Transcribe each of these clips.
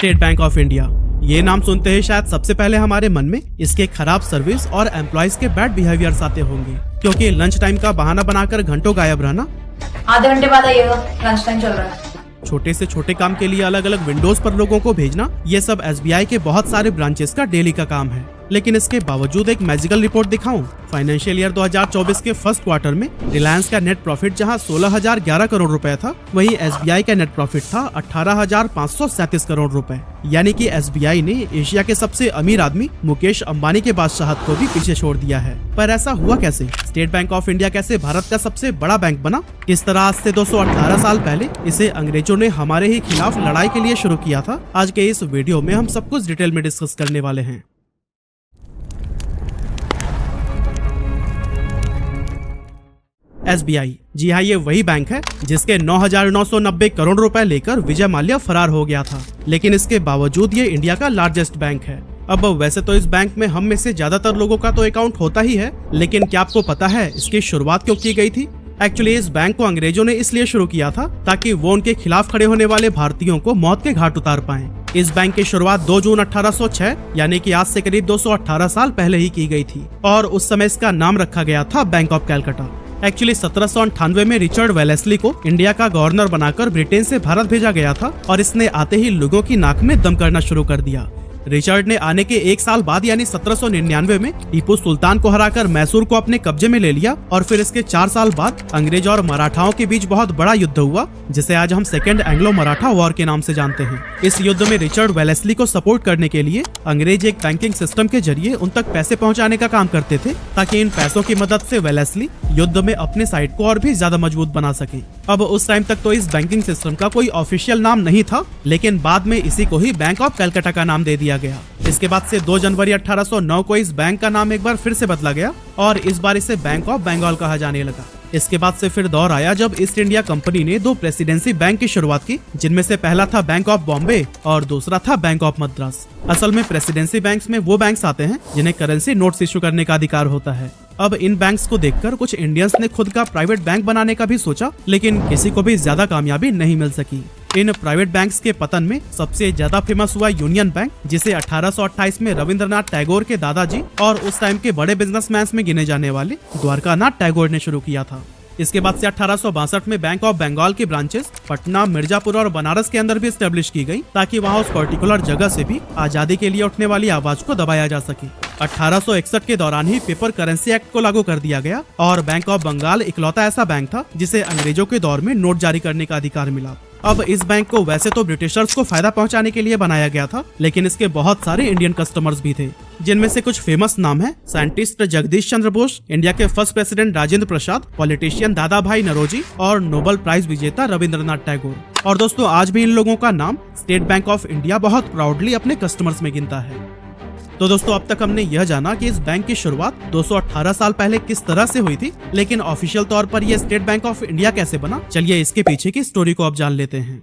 State bank of India. ये नाम सुनते ही शायद सबसे पहले हमारे मन में इसके खराब सर्विस और एम्प्लॉइज के बैड बिहेवियर्स आते होंगे, क्योंकि लंच टाइम का बहाना बनाकर घंटों गायब रहना, आधे घंटे बाद आइएगा, लंच टाइम चल रहा है, छोटे से छोटे काम के लिए अलग अलग विंडोज पर लोगों को भेजना, ये सब SBI के बहुत सारे ब्रांचेस का डेली का काम है। लेकिन इसके बावजूद एक मैजिकल रिपोर्ट दिखाऊं, फाइनेंशियल ईयर 2024 के फर्स्ट क्वार्टर में रिलायंस का नेट प्रॉफिट जहां 16,011 करोड़ रुपए था, वहीं SBI का नेट प्रॉफिट था 18,537 करोड़ रुपए। यानी कि SBI ने एशिया के सबसे अमीर आदमी मुकेश अंबानी के बादशाहत को भी पीछे छोड़ दिया है। पर ऐसा हुआ कैसे? स्टेट बैंक ऑफ इंडिया कैसे भारत का सबसे बड़ा बैंक बना? किस तरह आज से 218 साल पहले इसे अंग्रेजों ने हमारे ही खिलाफ लड़ाई के लिए शुरू किया था? आज के इस वीडियो में हम सब कुछ डिटेल में डिस्कस करने वाले हैं। SBI, जी हाँ, ये वही बैंक है जिसके 9,990 करोड़ रुपए लेकर विजय माल्या फरार हो गया था, लेकिन इसके बावजूद ये इंडिया का लार्जेस्ट बैंक है। अब वैसे तो इस बैंक में हम में से ज्यादातर लोगों का तो अकाउंट होता ही है, लेकिन क्या आपको पता है इसकी शुरुआत क्यों की गई थी? एक्चुअली इस बैंक को अंग्रेजों ने इसलिए शुरू किया था ताकि वो उनके खिलाफ खड़े होने वाले भारतीयों को मौत के घाट उतार पाएं। इस बैंक की शुरुआत 2 जून 1806 यानी कि आज से करीब 218 साल पहले ही की गई थी, और उस समय इसका नाम रखा गया था बैंक ऑफ कैलकाटा। एक्चुअली 1798 में रिचर्ड वेलेस्ली को इंडिया का गवर्नर बनाकर ब्रिटेन से भारत भेजा गया था, और इसने आते ही लोगों की नाक में दम करना शुरू कर दिया। रिचर्ड ने आने के 1 साल बाद यानी 1799 में टीपू सुल्तान को हराकर मैसूर को अपने कब्जे में ले लिया, और फिर इसके 4 साल बाद अंग्रेज और मराठाओं के बीच बहुत बड़ा युद्ध हुआ, जिसे आज हम सेकेंड एंग्लो मराठा वॉर के नाम से जानते हैं। इस युद्ध में रिचर्ड वेलेस्ली को सपोर्ट करने के लिए अंग्रेज एक बैंकिंग सिस्टम के जरिए उन तक पैसे पहुंचाने का काम करते थे, ताकि इन पैसों की मदद से वेलेस्ली युद्ध में अपने साइड को और भी ज्यादा मजबूत बना सके। अब उस टाइम तक तो इस बैंकिंग सिस्टम का कोई ऑफिशियल नाम नहीं था, लेकिन बाद में इसी को ही बैंक ऑफ कैलकाटा का नाम दे दिया गया। इसके बाद से 2 जनवरी 1809 को इस बैंक का नाम एक बार फिर से बदला गया, और इस बार इसे बैंक ऑफ बंगाल कहा जाने लगा। इसके बाद से फिर दौर आया जब ईस्ट इंडिया कंपनी ने 2 प्रेसिडेंसी बैंक की शुरुआत की, जिनमें से पहला था बैंक ऑफ बॉम्बे और दूसरा था बैंक ऑफ मद्रास। असल में प्रेसिडेंसी बैंक्स में वो बैंक्स आते हैं जिन्हें करेंसी नोट्स इशू करने का अधिकार होता है। अब इन बैंक्स को देखकर कुछ इंडियंस ने खुद का प्राइवेट बैंक बनाने का भी सोचा, लेकिन किसी को भी ज्यादा कामयाबी नहीं मिल सकी। इन प्राइवेट बैंक्स के पतन में सबसे ज्यादा फेमस हुआ यूनियन बैंक, जिसे 1828 में रविंद्रनाथ टैगोर के दादाजी और उस टाइम के बड़े बिजनेसमैन में गिने जाने वाले द्वारकानाथ टैगोर ने शुरू किया था। इसके बाद से 1862 में बैंक ऑफ बंगाल की ब्रांचेस पटना, मिर्जापुर और बनारस के अंदर भी स्टेब्लिश की गई, ताकि वहां उस पर्टिकुलर जगह से भी आजादी के लिए उठने वाली आवाज को दबाया जा सके। 1861 के दौरान ही पेपर करेंसी एक्ट को लागू कर दिया गया, और बैंक ऑफ बंगाल इकलौता ऐसा बैंक था जिसे अंग्रेजों के दौर में नोट जारी करने का अधिकार मिला। अब इस बैंक को वैसे तो ब्रिटिशर्स को फायदा पहुंचाने के लिए बनाया गया था, लेकिन इसके बहुत सारे इंडियन कस्टमर्स भी थे, जिनमें से कुछ फेमस नाम है साइंटिस्ट जगदीश चंद्र बोस, इंडिया के first president Rajendra Prasad, politician दादा भाई नौरोजी और नोबेल प्राइज विजेता रविंद्रनाथ टैगोर। और दोस्तों, आज भी इन लोगों का नाम स्टेट बैंक ऑफ इंडिया बहुत प्राउडली अपने कस्टमर्स में गिनता है। तो दोस्तों, अब तक हमने यह जाना कि इस बैंक की शुरुआत 218 साल पहले किस तरह से हुई थी, लेकिन ऑफिशियल तौर पर यह स्टेट बैंक ऑफ इंडिया कैसे बना, चलिए इसके पीछे की स्टोरी को अब जान लेते हैं।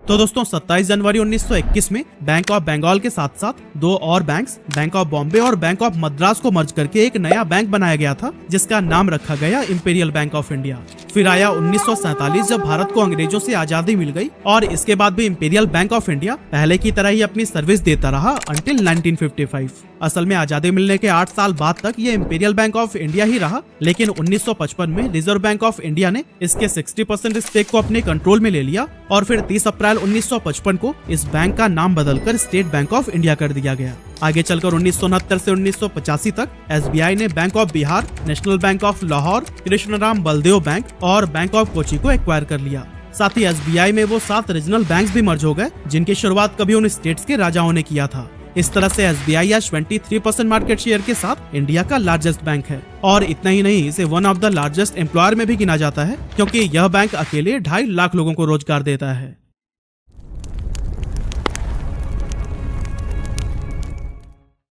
तो दोस्तों, 27 जनवरी 1921 में बैंक ऑफ बंगाल के साथ साथ 2 और बैंक्स, बैंक ऑफ बॉम्बे और बैंक ऑफ मद्रास को मर्ज करके एक नया बैंक बनाया गया था, जिसका नाम रखा गया इंपीरियल बैंक ऑफ इंडिया। फिर आया 1947 जब भारत को अंग्रेजों से आजादी मिल गई, और इसके बाद भी इंपीरियल बैंक ऑफ इंडिया पहले की तरह ही अपनी सर्विस देता रहा अंटिल 1955। असल में आजादी मिलने के 8 साल बाद तक ये इंपीरियल बैंक ऑफ इंडिया ही रहा, लेकिन 1955 में रिजर्व बैंक ऑफ इंडिया ने इसके 60% स्टेक को अपने कंट्रोल में ले लिया, और फिर 30 अप्रैल 1955 को इस बैंक का नाम बदलकर स्टेट बैंक ऑफ इंडिया कर दिया गया। आगे चलकर 1969 से 1985 तक SBI ने bank of Bihar, national bank of Lahore, Krishnaram Baldev bank और बैंक ऑफ कोची को एक्वायर कर लिया। साथ ही SBI में वो 7 रीजनल बैंक्स भी मर्ज हो गए, जिनकी शुरुआत कभी उन स्टेट्स के राजाओं ने किया था। इस तरह से SBI आज 23% मार्केट शेयर के साथ इंडिया का लार्जेस्ट बैंक है, और इतना ही नहीं, इसे one of the largest employer में भी गिना जाता है, क्योंकि यह बैंक अकेले 2.5 लाख लोगों को रोजगार देता है।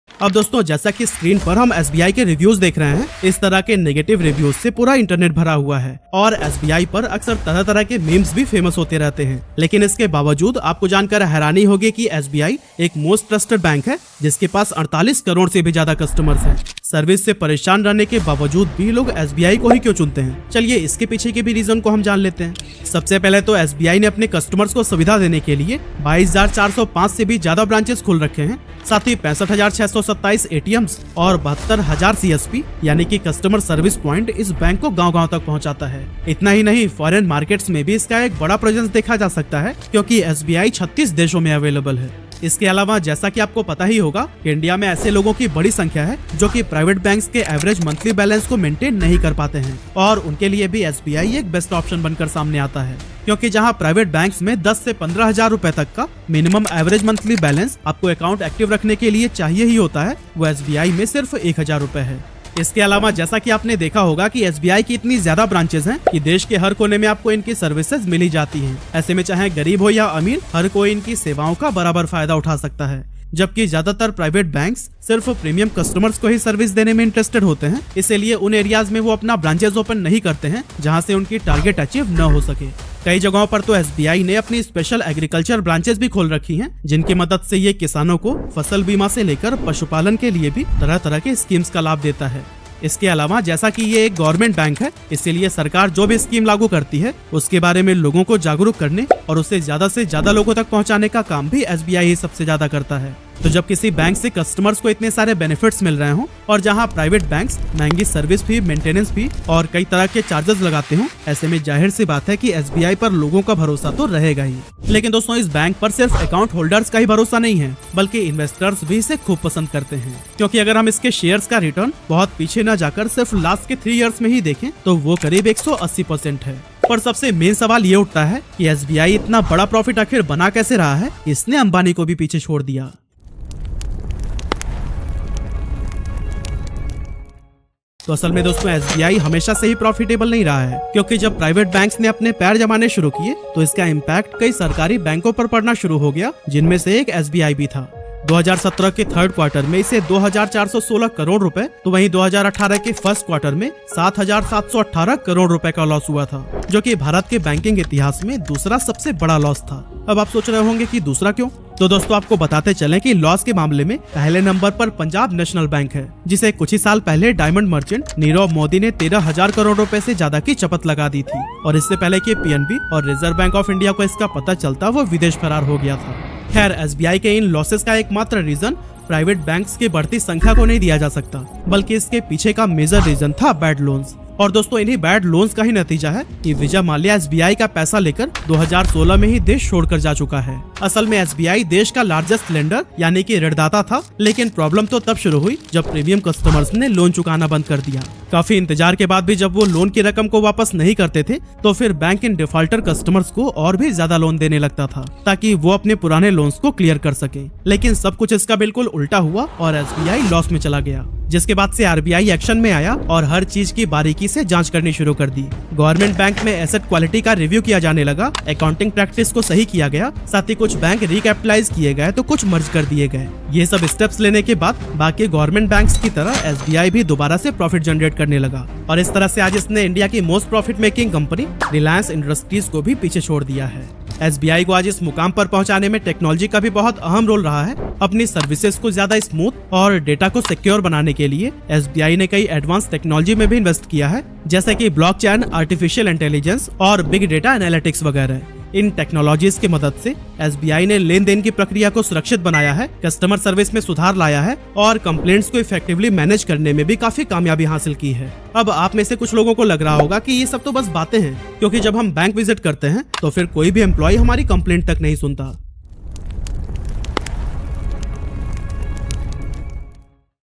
अब दोस्तों, जैसा कि स्क्रीन पर हम SBI के रिव्यूज देख रहे हैं, इस तरह के नेगेटिव रिव्यूज से पूरा इंटरनेट भरा हुआ है, और SBI पर अक्सर तरह तरह के मीम्स भी फेमस होते रहते हैं। लेकिन इसके बावजूद आपको जानकर हैरानी होगी कि SBI एक मोस्ट ट्रस्टेड बैंक है, जिसके पास 48 करोड़ से भी ज्यादा कस्टमर्स हैं। सर्विस से परेशान रहने के बावजूद भी लोग SBI को ही क्यों चुनते हैं? चलिए इसके पीछे के भी रीजन को हम जान लेते हैं। सबसे पहले तो एसबीआई ने अपने कस्टमर्स को सुविधा देने के लिए 22,405 से भी ज्यादा ब्रांचेस खोल रखे हैं। साथ ही 65,627 एटीएम्स और 72,000 सीएसपी यानी कि कस्टमर सर्विस पॉइंट इस बैंक को गांव-गांव तक पहुंचाता है। इतना ही नहीं, फॉरेन मार्केट्स में भी इसका एक बड़ा प्रेजेंस देखा जा सकता है क्योंकि एसबीआई 36 देशों में अवेलेबल है। इसके अलावा जैसा कि आपको पता ही होगा कि इंडिया में ऐसे लोगों की बड़ी संख्या है जो कि प्राइवेट बैंक्स के एवरेज मंथली बैलेंस को मेंटेन नहीं कर पाते हैं और उनके लिए भी एसबीआई एक बेस्ट ऑप्शन बनकर सामने आता है, क्योंकि जहां प्राइवेट बैंक्स में 10 से 15,000 रुपए तक का मिनिमम एवरेज मंथली बैलेंस आपको अकाउंट एक्टिव रखने के लिए चाहिए ही होता है, वो एसबीआई में सिर्फ 1,000 रुपए है। इसके अलावा जैसा कि आपने देखा होगा कि एसबीआई की इतनी ज्यादा ब्रांचेस हैं कि देश के हर कोने में आपको इनकी सर्विसेज मिली जाती हैं। ऐसे में चाहे गरीब हो या अमीर, हर कोई इनकी सेवाओं का बराबर फायदा उठा सकता है। जबकि ज्यादातर प्राइवेट बैंक्स सिर्फ प्रीमियम कस्टमर्स को ही सर्विस देने में इंटरेस्टेड होते हैं, इसीलिए उन एरियाज में वो अपना ब्रांचेस ओपन नहीं करते हैं जहां से उनकी टारगेट अचीव न हो सके। कई जगहों पर तो एसबीआई ने अपनी स्पेशल एग्रीकल्चर ब्रांचेस भी खोल रखी हैं, जिनकी मदद से ये किसानों को फसल बीमा से लेकर पशुपालन के लिए भी तरह तरह के स्कीम्स का लाभ देता है। इसके अलावा जैसा कि ये एक गवर्नमेंट बैंक है, इसीलिए सरकार जो भी स्कीम लागू करती है उसके बारे में लोगों को जागरूक करने और उसे ज्यादा से ज्यादा लोगों तक पहुंचाने का काम भी एसबीआई ही सबसे ज्यादा करता है। तो जब किसी बैंक से कस्टमर्स को इतने सारे बेनिफिट्स मिल रहे हों और जहां प्राइवेट बैंक्स महंगी सर्विस फी, मेंटेनेंस फी और कई तरह के चार्जेस लगाते हों, ऐसे में जाहिर सी बात है कि एसबीआई पर लोगों का भरोसा तो रहेगा ही। लेकिन दोस्तों, इस बैंक पर सिर्फ अकाउंट होल्डर्स का ही भरोसा नहीं है, बल्कि इन्वेस्टर्स भी इसे खूब पसंद करते हैं, क्योंकि अगर हम इसके शेयर्स का रिटर्न बहुत पीछे न जाकर सिर्फ लास्ट के 3 इयर्स में ही देखें तो वो करीब 180% है। पर सबसे मेन सवाल ये उठता है कि एसबीआई इतना बड़ा प्रॉफिट आखिर बना कैसे रहा है, इसने अंबानी को भी पीछे छोड़ दिया। तो असल में दोस्तों, एसबीआई हमेशा से ही प्रॉफिटेबल नहीं रहा है, क्योंकि जब प्राइवेट बैंक्स ने अपने पैर जमाने शुरू किए तो इसका इम्पैक्ट कई सरकारी बैंकों पर पड़ना शुरू हो गया, जिनमें से एक एसबीआई भी था। 2017 के थर्ड क्वार्टर में इसे 2,416 करोड़ रुपए, तो वहीं 2018 के फर्स्ट क्वार्टर में 7,718 करोड़ रुपए का लॉस हुआ था, जो कि भारत के बैंकिंग इतिहास में दूसरा सबसे बड़ा लॉस था। अब आप सोच रहे होंगे कि दूसरा क्यों? तो दोस्तों, आपको बताते चलें कि लॉस के मामले में पहले नंबर पर पंजाब नेशनल बैंक है, जिसे कुछ ही साल पहले डायमंड मर्चेंट नीरव मोदी ने 13,000 करोड़ रुपए से ज्यादा की चपत लगा दी थी, और इससे पहले कि पीएनबी और रिजर्व बैंक ऑफ इंडिया को इसका पता चलता वो विदेश फरार हो गया था। खैर, एसबीआई के इन लॉसेस का एकमात्र रीजन प्राइवेट बैंक्स की बढ़ती संख्या को नहीं दिया जा सकता, बल्कि इसके पीछे का मेजर रीजन था बैड लोन्स। और दोस्तों, इन्हीं बैड लोन्स का ही नतीजा है कि विजय माल्या एसबीआई का पैसा लेकर 2016 में ही देश छोड़कर जा चुका है। असल में एसबीआई देश का लार्जेस्ट लेंडर यानी कि ऋणदाता था, लेकिन प्रॉब्लम तो तब शुरू हुई जब प्रीमियम कस्टमर्स ने लोन चुकाना बंद कर दिया। काफी इंतजार के बाद भी जब वो लोन की रकम को वापस नहीं करते थे, तो फिर बैंक इन डिफॉल्टर कस्टमर्स को और भी ज्यादा लोन देने लगता था, ताकि वो अपने पुराने लोन्स को क्लियर कर सके। लेकिन सब कुछ इसका बिल्कुल उल्टा हुआ और एसबीआई लॉस में चला गया, जिसके बाद से आरबीआई एक्शन में आया और हर चीज की बारीकी से जांच करनी शुरू कर दी। गवर्नमेंट बैंक में एसेट क्वालिटी का रिव्यू किया जाने लगा, अकाउंटिंग प्रैक्टिस को सही किया गया, साथ ही कुछ बैंक रिकैपिटलाइज किए गए तो कुछ मर्ज कर दिए गए। ये सब स्टेप्स लेने के बाद बाकी गवर्नमेंट बैंक्स की तरह एसबीआई भी दोबारा से प्रॉफिट जनरेट करने लगा, और इस तरह से आज इसने इंडिया की most profit making company Reliance industries को भी पीछे छोड़ दिया है। एसबीआई को आज इस मुकाम पर पहुंचाने में टेक्नोलॉजी का भी बहुत अहम रोल रहा है। अपनी सर्विसेज को ज्यादा स्मूथ और डेटा को सिक्योर बनाने के लिए एसबीआई ने कई एडवांस टेक्नोलॉजी में भी इन्वेस्ट किया है, जैसे कि ब्लॉकचेन, आर्टिफिशियल इंटेलिजेंस और बिग डेटा एनालिटिक्स वगैरह। इन टेक्नोलॉजीज की मदद से एसबीआई ने लेन देन की प्रक्रिया को सुरक्षित बनाया है, कस्टमर सर्विस में सुधार लाया है और कंप्लेंट्स को इफेक्टिवली मैनेज करने में भी काफी कामयाबी हासिल की है। अब आप में से कुछ लोगों को लग रहा होगा कि ये सब तो बस बातें हैं, क्योंकि जब हम बैंक विजिट करते हैं तो फिर कोई भी एम्प्लॉय हमारी कंप्लेंट तक नहीं सुनता।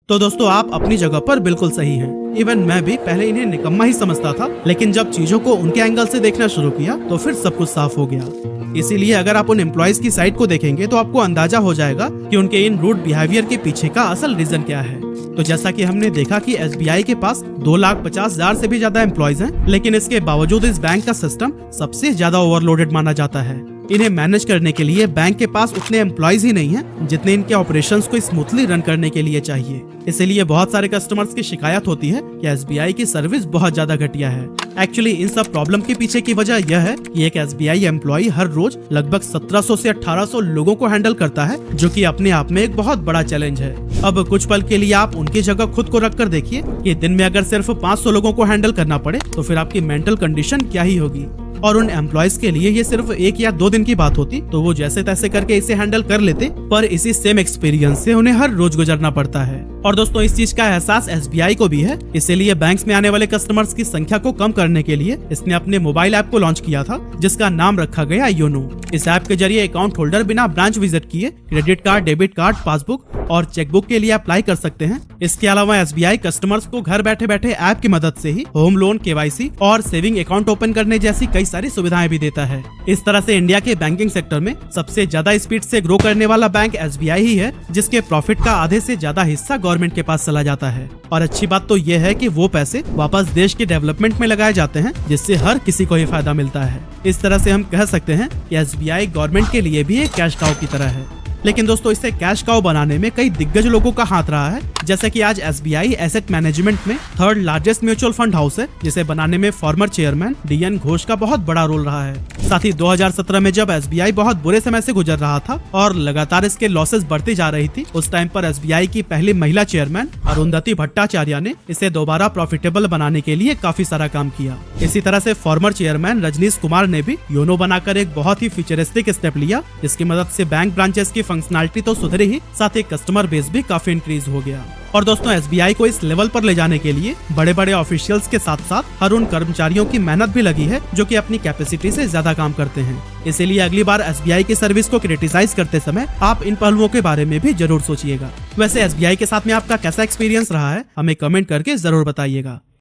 तो दोस्तों, आप अपनी जगह पर बिल्कुल सही हैं। इवन मैं भी पहले इन्हें निकम्मा ही समझता था, लेकिन जब चीजों को उनके एंगल से देखना शुरू किया तो फिर सब कुछ साफ हो गया। इसीलिए अगर आप उन एम्प्लॉयज की साइड को देखेंगे तो आपको अंदाजा हो जाएगा कि उनके इन रूड बिहेवियर के पीछे का असल रीजन क्या है। तो जैसा कि हमने देखा कि एसबीआई के पास 2,50,000 से भी ज्यादा एम्प्लॉयज हैं, लेकिन इसके बावजूद इस बैंक का सिस्टम सबसे ज्यादा ओवरलोडेड माना जाता है। इन्हें मैनेज करने के लिए बैंक के पास उतने एम्प्लॉयज ही नहीं हैं जितने इनके ऑपरेशंस को स्मूथली रन करने के लिए चाहिए। इसीलिए बहुत सारे कस्टमर्स की शिकायत होती है कि एसबीआई की सर्विस बहुत ज्यादा घटिया है। एक्चुअली इन सब प्रॉब्लम के पीछे की वजह यह है कि एक एसबीआई एम्प्लॉय हर रोज लगभग 1700 से 1800 लोगों को हैंडल करता है, जो कि अपने आप में एक बहुत बड़ा चैलेंज है। अब कुछ पल के लिए आप उनकी जगह खुद को रख कर देखिए कि दिन में अगर सिर्फ 500 लोगों को हैंडल करना पड़े तो फिर आपकी मेंटल कंडीशन क्या ही होगी। और उन एम्प्लॉयज के लिए ये सिर्फ 1 या 2 दिन की बात होती तो वो जैसे तैसे करके इसे हैंडल कर लेते, पर इसी सेम एक्सपीरियंस से उन्हें हर रोज गुजरना पड़ता है। और दोस्तों इस चीज का एहसास SBI को भी है, इसीलिए बैंक्स में आने वाले कस्टमर्स की संख्या को कम करने के लिए इसने अपने मोबाइल ऐप को लॉन्च किया था, जिसका नाम रखा गया योनो। इस ऐप के जरिए अकाउंट होल्डर बिना ब्रांच विजिट किए credit card, debit card, passbook और चेकबुक के लिए अप्लाई कर सकते हैं। इसके अलावा SBI कस्टमर्स को घर बैठे बैठे ऐप की मदद से ही होम लोन, KYC और सेविंग अकाउंट ओपन करने जैसी कई सारी सुविधाएं भी देता है। इस तरह से इंडिया के बैंकिंग सेक्टर में सबसे ज्यादा स्पीड से ग्रो करने वाला बैंक SBI ही है, जिसके प्रॉफिट का आधे से ज्यादा हिस्सा गवर्नमेंट के पास चला जाता है। और अच्छी बात तो ये है कि वो पैसे वापस देश के डेवलपमेंट में लगाए जाते हैं, जिससे हर किसी को ही फायदा मिलता है। इस तरह से हम कह सकते हैं कि SBI गवर्नमेंट के लिए भी एक कैश काउ की तरह है। लेकिन दोस्तों इसे कैश काउ बनाने में कई दिग्गज लोगों का हाथ रहा है, जैसे कि आज SBI एसेट मैनेजमेंट में 3rd largest mutual fund house है, जिसे बनाने में फॉर्मर चेयरमैन DN घोष का बहुत बड़ा रोल रहा है। साथ ही 2017 में जब SBI बहुत बुरे समय से गुजर रहा था और लगातार इसके लॉसेस बढ़ती जा रही थी, उस टाइम पर SBI की पहली महिला चेयरमैन अरुंधति भट्टाचार्य ने इसे दोबारा प्रॉफिटेबल बनाने के लिए काफी सारा काम किया। इसी तरह से फॉर्मर चेयरमैन रजनीश कुमार ने भी योनो बनाकर एक बहुत ही फ्यूचरिस्टिक स्टेप लिया, जिसकी मदद से बैंक ब्रांचेस की फंक्शनैलिटी तो सुधरी ही, साथ ही कस्टमर बेस भी काफी इंक्रीज हो गया। और दोस्तों SBI को इस लेवल पर ले जाने के लिए बड़े बड़े ऑफिशियल्स के साथ साथ हर उन कर्मचारियों की मेहनत भी लगी है जो कि अपनी कैपेसिटी से ज्यादा काम करते हैं। इसीलिए अगली बार SBI की सर्विस को क्रिटिसाइज करते समय आप इन पहलुओं के बारे में भी जरूर सोचिएगा। वैसे SBI के साथ में आपका कैसा एक्सपीरियंस रहा है, हमें कमेंट करके जरूर बताइएगा।